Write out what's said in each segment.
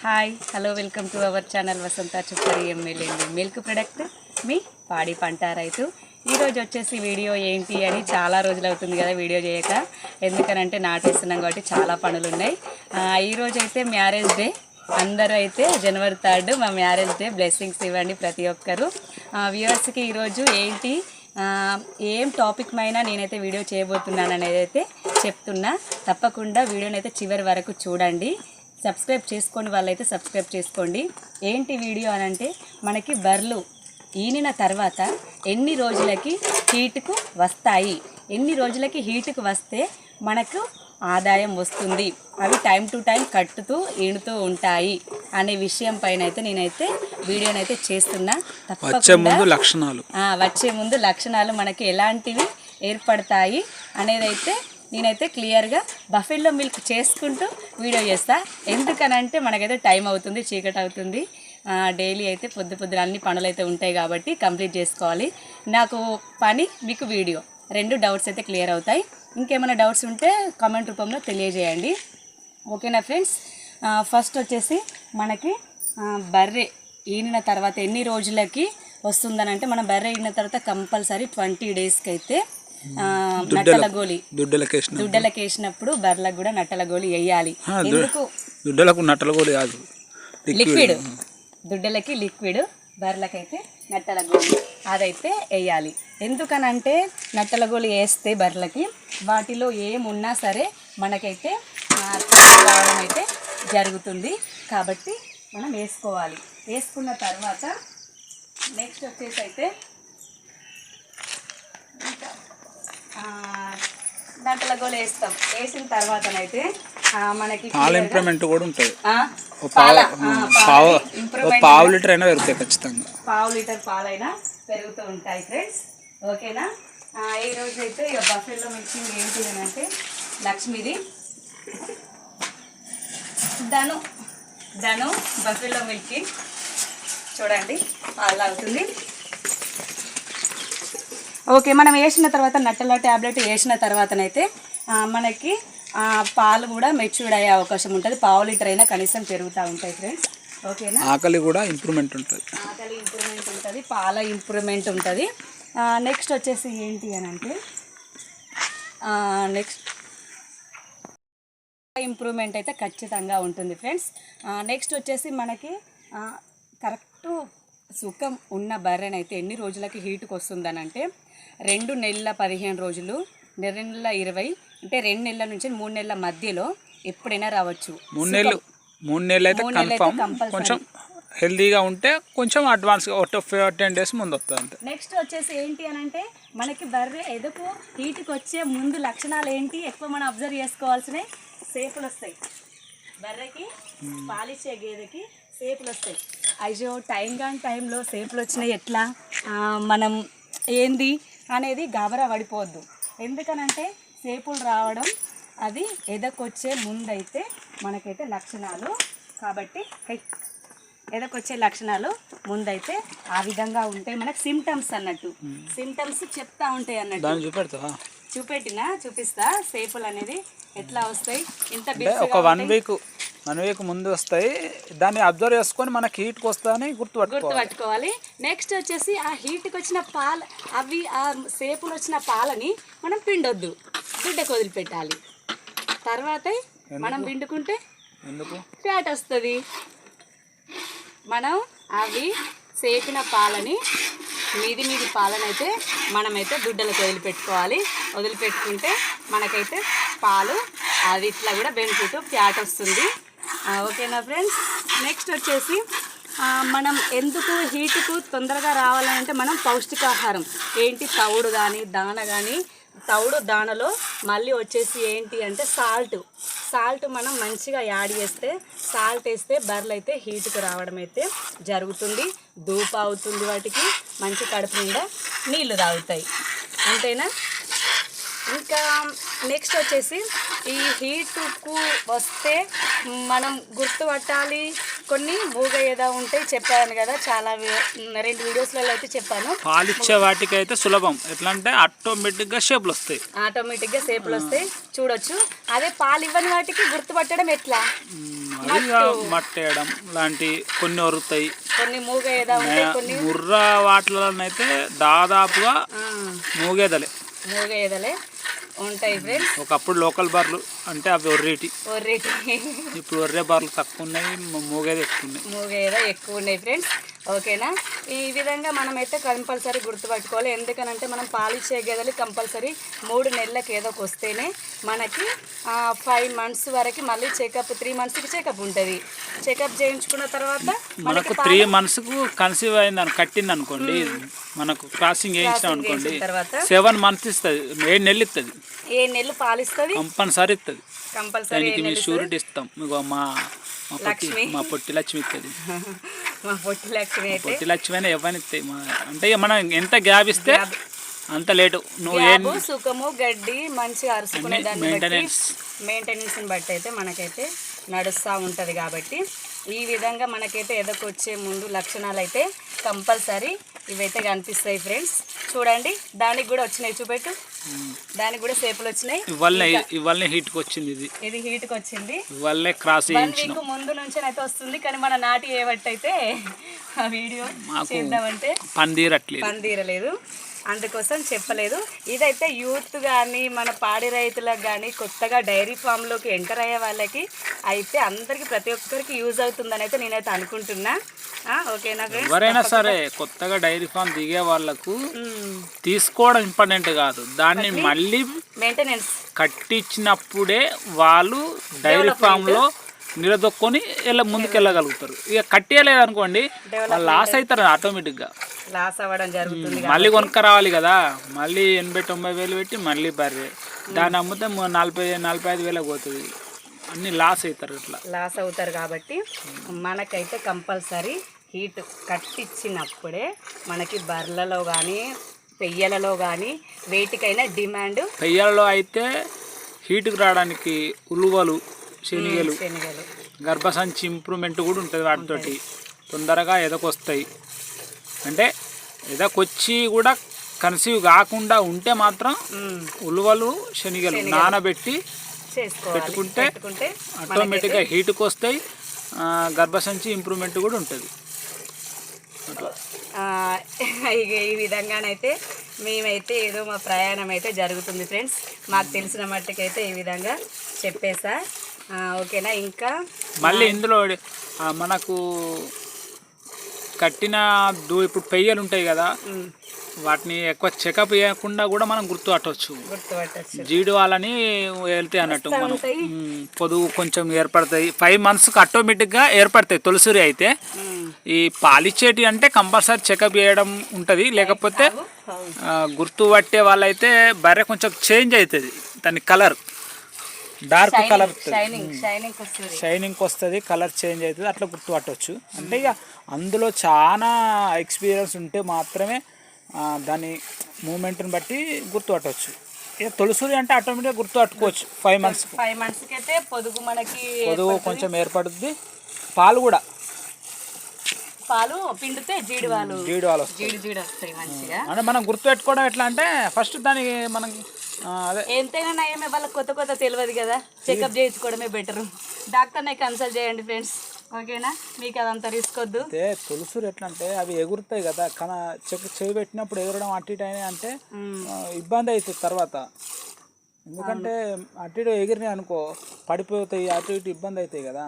Hi hello welcome to our channel Vasantha Chukkari MLA milk product మీ పాడి పంట రైతు. ఈరోజు వచ్చేసి వీడియో ఏంటి అని చాలా రోజులు అవుతుంది కదా వీడియో చేయక, ఎందుకనంటే నాటేస్తున్నాం కాబట్టి చాలా పనులు ఉన్నాయి. ఈరోజు అయితే మ్యారేజ్ డే, అందరూ అయితే జనవరి 3 మా మ్యారేజ్ డే. బ్లెస్సింగ్స్ ఇవ్వండి ప్రతి ఒక్కరు. వ్యూవర్స్కి ఈరోజు ఏంటి ఏం టాపిక్ పైన నేనైతే వీడియో చేయబోతున్నాను అనేది అయితే చెప్తున్నా. తప్పకుండా వీడియోని అయితే చివరి వరకు చూడండి. సబ్స్క్రైబ్ చేసుకోండి, వాళ్ళైతే సబ్స్క్రైబ్ చేసుకోండి. ఏంటి వీడియో అనంటే, మనకి బర్రెలు ఈనిన తర్వాత ఎన్ని రోజులకి హీటుకు వస్తాయి, ఎన్ని రోజులకి హీటుకు వస్తే మనకు ఆదాయం వస్తుంది, అవి టైం టు టైం కట్టుతూ ఈనుతూ ఉంటాయి అనే విషయం పైన అయితే నేనైతే వీడియోనైతే చేస్తున్నా. వచ్చే ముందు లక్షణాలు మనకి ఎలాంటివి ఏర్పడతాయి అనేది అయితే నేనైతే క్లియర్గా బఫెల్లో మిల్క్ చేసుకుంటూ వీడియో చేస్తా. ఎందుకనంటే మనకైతే టైం అవుతుంది, చీకటి అవుతుంది. డైలీ అయితే పొద్దున అన్ని పనులు అయితే ఉంటాయి కాబట్టి కంప్లీట్ చేసుకోవాలి. నాకు పని, మీకు వీడియో, 2 డౌట్స్ అయితే క్లియర్ అవుతాయి. ఇంకేమైనా డౌట్స్ ఉంటే కామెంట్ రూపంలో తెలియజేయండి. ఓకేనా ఫ్రెండ్స్? ఫస్ట్ వచ్చేసి మనకి బర్రె ఈనిన తర్వాత ఎన్ని రోజులకి వస్తుందనంటే, మనం బర్రె ఈనిన తర్వాత కంపల్సరీ 20 డేస్కి అయితే నట్టల గోలి దుడ్డలకు వేసినప్పుడు బర్రెలకు కూడా నట్టల గోలి వేయాలి. ఎందుకు? దుడ్డలకు నట్టల గోలి కాదు, లిక్విడ్. దుడ్డలకి లిక్విడ్, బర్రెలకైతే నట్టల గోలి అదైతే వేయాలి. ఎందుకనంటే నట్టల గోలి వేస్తే బర్రెలకి వాటిలో ఏమున్నా సరే మనకైతే రావడం అయితే జరుగుతుంది. కాబట్టి మనం వేసుకోవాలి. వేసుకున్న తర్వాత నెక్స్ట్ వచ్చేసి అయితే నట్టల గోలి వేస్తాం. వేసిన తర్వాతనైతే మనకి ఇంప్రూవ్మెంట్ కూడా ఉంటుంది. పావు లీటర్ అయినా పెరుగుతాయి ఖచ్చితంగా. పావు లీటర్ పాలైనా పెరుగుతూ ఉంటాయి ఫ్రెండ్స్. ఓకేనా? ఈ రోజు అయితే ఇక బఫెల్లో మిక్సింగ్ ఏంటి అని అంటే, లక్ష్మిది ధను బఫెల్లో మిల్కింగ్ చూడండి పాలు అవుతుంది. ఓకే, మనం వేసిన తర్వాత నట్టల ట్యాబ్లెట్ వేసిన తర్వాతనైతే మనకి పాలు కూడా మెచ్యూర్డ్ అయ్యే అవకాశం ఉంటుంది. పావు లీటర్ అయినా కనీసం పెరుగుతూ ఉంటాయి ఫ్రెండ్స్. ఓకేనా? ఆకలి కూడా ఇంప్రూవ్మెంట్ ఉంటుంది, పాల ఇంప్రూవ్మెంట్ ఉంటుంది. నెక్స్ట్ వచ్చేసి ఏంటి అని అంటే, నెక్స్ట్ ఇంప్రూవ్మెంట్ అయితే ఖచ్చితంగా ఉంటుంది ఫ్రెండ్స్. నెక్స్ట్ వచ్చేసి మనకి కరెక్టు సుఖం ఉన్న బర్రెనైతే ఎన్ని రోజులకి హీటుకు వస్తుందని అంటే, 2 నెలల 15 రోజులు, 2 నెలల 20, అంటే 2 నెలల నుంచి 3 నెలల మధ్యలో ఎప్పుడైనా రావచ్చు. 3 నెలలు అయితే కొంచెం హెల్దీగా ఉంటే కొంచెం అడ్వాన్స్గా 10 డేస్ ముందు వస్తుంది అంతే. నెక్స్ట్ వచ్చేసి ఏంటి అని అంటే, మనకి బర్రె ఎదుకు హీటుకు వచ్చే ముందు లక్షణాలు ఏంటి ఎక్కువ మనం అబ్జర్వ్ చేసుకోవాల్సినవి, సేపులు వస్తాయి. బర్రెకి పాలిచ్చే గేదెకి సేపులు వస్తాయి. అయ్యో టైంలో సేపులు వచ్చినాయి, ఎట్లా మనం ఏంది అనేది గాబరా పడిపోవద్దు. ఎందుకనంటే సేపులు రావడం అది ఎదకొచ్చే ముందైతే మనకైతే లక్షణాలు. కాబట్టి ఎదకొచ్చే లక్షణాలు ముందైతే ఆ విధంగా ఉంటాయి. మనకు సిమ్టమ్స్ అన్నట్టు, సిమ్టమ్స్ చెప్తా ఉంటాయి అన్నట్టు. చూపిస్తా సేపులు అనేది ఎట్లా వస్తాయి. ఇంత ఒక 1 వీక్ ముందు వస్తాయి. దాన్ని అబ్జర్వ్ చేసుకొని మనకి హీట్కి వస్తాయని గుర్తుపట్టుకోవాలి. నెక్స్ట్ వచ్చేసి ఆ హీట్కి వచ్చిన పాలు, అవి ఆ సేపులు వచ్చిన పాలని మనం పిండొద్దు, గుడ్డకు వదిలిపెట్టాలి. తర్వాత మనం పిండుకుంటే ఫ్యాట్ వస్తుంది. మనం అవి సేపిన పాలని, మీది పాలనైతే మనమైతే గుడ్డలకు వదిలిపెట్టుకుంటే మనకైతే పాలు అది ఇట్లా కూడా బెనిఫిట్, ఫ్యాట్ వస్తుంది. ఓకేనా ఫ్రెండ్స్? నెక్స్ట్ వచ్చేసి మనం ఎందుకు హీటుకు తొందరగా రావాలంటే, మనం పౌష్టికాహారం ఏంటి, తవుడు కానీ దాన కానీ, తవుడు దానలో మళ్ళీ వచ్చేసి ఏంటి అంటే సాల్ట్ మనం మంచిగా యాడ్ చేస్తే, సాల్ట్ వేస్తే బర్రెలు అయితే హీటుకు రావడం అయితే జరుగుతుంది. ధూప అవుతుంది, వాటికి మంచి కడుపు నిండా నీళ్లు తాగుతాయి. అంతేనా? ఇంకా నెక్స్ట్ వచ్చేసి ఈ హీటుకు వస్తే మనం గుర్తుపట్టాలి కొన్ని మూగ ఏదో ఉంటాయి చెప్పాను కదా, చాలా 2 వీడియోస్లలో అయితే చెప్పాను. పాలిచ్చే వాటికి అయితే సులభం, ఎట్లా అంటే ఆటోమేటిక్గా షేపులు వస్తాయి, ఆటోమేటిక్గా షేపులు వస్తాయి చూడొచ్చు. అదే పాలు ఇవ్వని వాటికి గుర్తుపట్టడం ఎట్లా? మట్టేయడం లాంటి కొన్ని వరుతాయి, కొన్ని మూగ ఏదో ఉంటాయి, కొన్ని ముర్రా వాటిలోనైతే దాదాపుగా మూగేదలే ఉంటాయి ఫ్రెండ్స్. ఒకప్పుడు లోకల్ బర్రెలు అంటే అవి ఒర్రేటి, ఇప్పుడు ఒర్రే బర్రెలు తక్కువ ఉన్నాయి, మూగేదో ఎక్కువ ఉన్నాయి ఫ్రెండ్స్. ఓకేనా, ఈ విధంగా మనమైతే కంపల్సరీ గుర్తుపట్టుకోవాలి. ఎందుకనంటే మనం పాలిచ్చే గేదెలు కంపల్సరీ 3 నెలలకు ఏదోకి వస్తేనే మనకి 5 మంత్స్ వరకు మళ్ళీ చెకప్, 3 మంత్స్కి చెకప్ ఉంటుంది. చెకప్ చేయించుకున్న తర్వాత మనకు 3 మంత్స్కు కన్సీవ్ అయింది కట్టింది అనుకోండి, మనకు క్రాసింగ్ వేయించాం అనుకోండి, 7 మంత్స్ ఇస్తుంది, 7 నెలలు ఇస్తుంది, 7 నెలలు పాలిస్తుంది కంపల్సరీ ఇస్తుంది. కంపల్సరీ దానికి మేము షూరిటీ ఇస్తాం. ఇగో మా పొట్టి లక్ష్మి ఇస్తుంది. మా పొట్టి లక్ష్మి అయినా ఎవరిని ఇస్తాయి, అంటే మనం ఎంత గ్యాప్ ఇస్తే అంత లేటు. నువ్వు సుఖము గడ్డి మంచిగా అరుచుకునే దాన్ని మెయింటెనెన్స్ని బట్టి అయితే మనకైతే నడుస్తూ ఉంటుంది. కాబట్టి ఈ విధంగా మనకైతే ఎదకొచ్చే ముందు లక్షణాలు అయితే కంపల్సరీ ఇవైతే కనిపిస్తాయి ఫ్రెండ్స్. చూడండి, దానికి కూడా వచ్చినాయి, చూపెట్టు, దానికి కూడా సేపులు వచ్చినాయి. ఇవాళ హీట్కి వచ్చింది, ఇది హీట్కి వచ్చింది. ఇవాళ క్రాస్ మీకు ముందు నుంచి అయితే వస్తుంది, కానీ మన నాటి ఏవట్టయితే ఆ వీడియో చేద్దామంటే పందీరలేదు, అందుకోసం చెప్పలేదు. ఇదైతే యూత్ కానీ మన పాడి రైతులకు కానీ కొత్తగా డైరీ ఫామ్లోకి ఎంటర్ అయ్యే వాళ్ళకి అయితే అందరికి ప్రతి ఒక్కరికి యూజ్ అవుతుందని అయితే నేనైతే అనుకుంటున్నా. ఓకేనా ఫ్రెండ్స్, ఎవరైనా సరే కొత్తగా డైరీ ఫామ్ దిగే వాళ్ళకు తీసుకోవడం ఇంపార్టెంట్ కాదు, దాన్ని మళ్ళీ మెయింటెనెన్స్ కట్టించినప్పుడే వాళ్ళు డైరీ ఫామ్లో నిలదొక్కొని ముందుకు వెళ్ళగలుగుతారు. ఇక కట్టేయలేదు అనుకోండి లాస్ అవుతారు, ఆటోమేటిక్గా లాస్ అవ్వడం జరుగుతుంది. మళ్ళీ కొనుక్క రావాలి కదా, మళ్ళీ 80-90 వేలు పెట్టి మళ్ళీ బర్రె దాన్ని అమ్మితే 40-45 వేలకు పోతుంది, అన్ని లాస్ అవుతారు, ఇట్లా లాస్ అవుతారు. కాబట్టి మనకైతే కంపల్సరీ హీట్ కట్టించినప్పుడే మనకి బర్రెలలో కానీ పెయ్యలలో కానీ వేటికైనా డిమాండ్. పెయ్యలలో అయితే హీట్కి రావడానికి ఉలువలు, శనగలు, గర్భసంచి ఇంప్రూవ్మెంట్ కూడా ఉంటుంది, వాటితోటి తొందరగా ఎదకొస్తాయి. అంటే ఎదకొచ్చి కూడా కన్సీవ్ కాకుండా ఉంటే మాత్రం ఉలువలు, శనగలు నానబెట్టి పెట్టుకుంటే ఆటోమేటిక్గా హీట్కి వస్తాయి, గర్భసంచి ఇంప్రూవ్మెంట్ కూడా ఉంటుంది. ఈ విధంగానైతే మేమైతే ఏదో మా ప్రయాణం అయితే జరుగుతుంది ఫ్రెండ్స్. మాకు తెలిసిన మట్టుకైతే ఈ విధంగా చెప్పేసా. ఓకేనా, ఇంకా మళ్ళీ ఇందులో మనకు కట్టిన ఇప్పుడు పెయ్యలు ఉంటాయి కదా, వాటిని ఎక్కువ చెకప్ చేయకుండా కూడా మనం గుర్తుపట్టవచ్చు. జీడి వాళ్ళని వెళ్తాయి అన్నట్టు, మనం పొదుగు కొంచెం ఏర్పడతాయి, 5 మంత్స్కి ఆటోమేటిక్గా ఏర్పడతాయి. తొలిసూరి అయితే ఈ పాలిచ్చేటి అంటే కంపల్సరీ చెకప్ చేయడం ఉంటుంది, లేకపోతే గుర్తుపట్టే వాళ్ళైతే బర్రె కొంచెం చేంజ్ అవుతుంది, దాని కలర్ డార్క్ కలర్ షైనింగ్ వస్తుంది, కలర్ చేంజ్ అవుతుంది, అట్లా గుర్తుపట్టవచ్చు. అంటే ఇక అందులో చాలా ఎక్స్పీరియన్స్ ఉంటే మాత్రమే దాని మూమెంట్ని బట్టి గుర్తుపట్టవచ్చు. ఇక తొలిసూరి అంటే ఆటోమేటిక్గా గుర్తుపట్టుకోవచ్చు. 5 మంత్స్కి అయితే పొదుగు కొంచెం ఏర్పడుద్ది. పాలు కూడా పిండితే జీడి వస్తాయి మంచిగా. అంటే మనం గుర్తుపెట్టుకోవడం ఎట్లా అంటే ఫస్ట్ దానికి మనం అదే ఎంతైనా నయమే, వాళ్ళకి కొత్త తెలియదు కదా, చెకప్ చేయించుకోవడమే బెటరు. డాక్టర్ని కన్సల్ట్ చేయండి ఫ్రెండ్స్. ఓకేనా, మీకు అదంతా రిస్క్ వద్దు. తొలుసూరు ఎట్లా అంటే అవి ఎగురుతాయి కదా, చేయి పెట్టినప్పుడు ఎగురడం అటు ఇటు అయినా అంటే ఇబ్బంది అవుతుంది తర్వాత. ఎందుకంటే అటు ఇటు ఎగిరినాయి అనుకో పడిపోతాయి, అటు ఇటు ఇబ్బంది అవుతాయి కదా.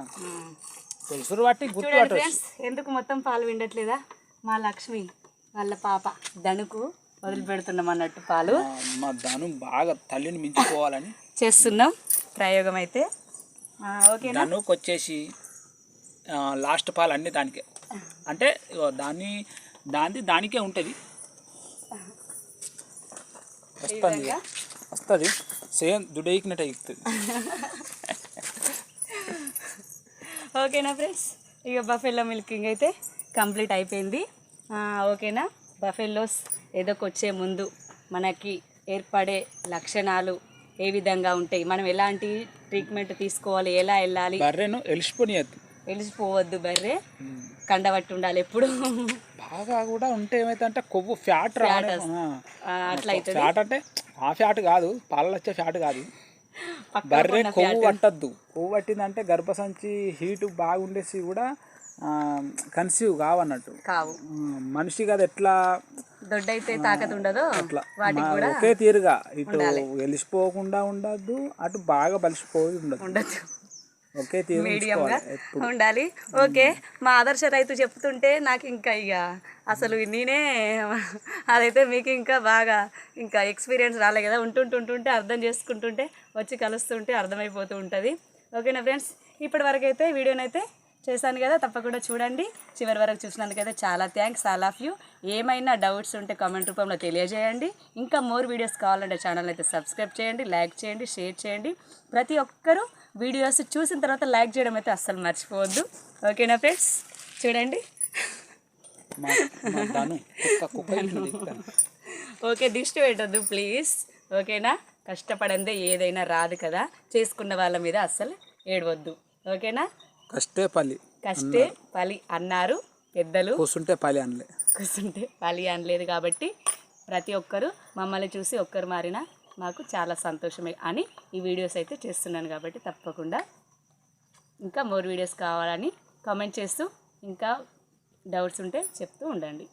తొలుసూరు బట్టి గుర్తుపట్టవచ్చు. ఎందుకు మొత్తం పాలు విండట్లేదా? మా లక్ష్మి వాళ్ళ పాప ధనుకు వదిలిపెడుతున్నాం అన్నట్టు పాలు. మా ధను బాగా తల్లిని మించిపోవాలని చేస్తున్నాం ప్రయోగం అయితే. ఓకే, ధనుకు వచ్చేసి లాస్ట్ పాలు అన్నీ దానికే, అంటే దానికే ఉంటుంది, వస్తుంది సేమ్ దుడేకినట్టు ఎక్కుతుంది. ఓకేనా ఫ్రెండ్స్, ఇక బఫెల్లో మిల్కింగ్ అయితే కంప్లీట్ అయిపోయింది. ఓకేనా, బఫెల్లోస్ ఎదకొచ్చే ముందు మనకి ఏర్పడే లక్షణాలు ఏ విధంగా ఉంటాయి, మనం ఎలాంటి ట్రీట్మెంట్ తీసుకోవాలి, ఎలా వెళ్ళాలి, బర్రెను వెలిసిపోవద్దు బర్రె, కండబట్టి ఉండాలి ఎప్పుడు. బాగా కూడా ఉంటే ఏమైతే కొవ్వు ఫ్యాట్ అట్లా అవుతుంది. ఫ్యాట్ అంటే ఆ ఫ్యాట్ కాదు, పాలలో వచ్చే ఫ్యాట్ కాదు. బర్రె కొవ్వు పట్టద్దు. కొవ్వు పట్టిందంటే గర్భసంచి హీటు బాగుండేసి కూడా కన్సీవ్ కావన్నట్టు. కావు. మనిషి కదా ఎట్లా దొడ్డైతే తాకత ఉండదో అట్లా వాటికి కూడా ఒకే తీరుగా ఇటు వెలిసిపోకుండా ఉండద్దు, అటు బాగా బలిసిపోయి ఉండదు. ఒకే తీరు మీడియంగా ఉండాలి. ఓకే, మా ఆదర్శ రైతు చెప్తుంటే నాకు ఇంకా ఇక అసలు నేనే అదైతే మీకు ఇంకా బాగా ఇంకా ఎక్స్పీరియన్స్ రాలే కదా. ఉంటుంటే అర్థం చేసుకుంటుంటే వచ్చి కలుస్తుంటే అర్థమైపోతూ ఉంటుంది. ఓకేనా ఫ్రెండ్స్, ఇప్పటి వరకు అయితే వీడియోనైతే చేశాను కదా, తప్పకుండా చూడండి. చివరి వరకు చూసినందుకైతే చాలా థ్యాంక్స్ ఆల్ ఆఫ్ యూ. ఏమైనా డౌట్స్ ఉంటే కామెంట్ రూపంలో తెలియజేయండి. ఇంకా మోర్ వీడియోస్ కావాలంటే ఛానల్ అయితే సబ్స్క్రైబ్ చేయండి, లైక్ చేయండి, షేర్ చేయండి. ప్రతి ఒక్కరూ వీడియోస్ చూసిన తర్వాత లైక్ చేయడం అయితే అస్సలు మర్చిపోవద్దు. ఓకేనా ఫ్రెండ్స్, చూడండి. ఓకే, దిష్టి పెట్టద్దు ప్లీజ్. ఓకేనా, కష్టపడందే ఏదైనా రాదు కదా, చేసుకున్న వాళ్ళ మీద అస్సలు ఏడవద్దు. ఓకేనా, కష్టే పలి అన్నారు పెద్దలు, కూర్చుంటే పలి అనలేదు. కాబట్టి ప్రతి ఒక్కరూ మమ్మల్ని చూసి ఒక్కరు మారినా మాకు చాలా సంతోషమే అని ఈ వీడియోస్ అయితే చేస్తున్నాను. కాబట్టి తప్పకుండా ఇంకా మోర్ వీడియోస్ కావాలని కామెంట్ చేస్తూ ఇంకా డౌట్స్ ఉంటే చెప్తూ ఉండండి.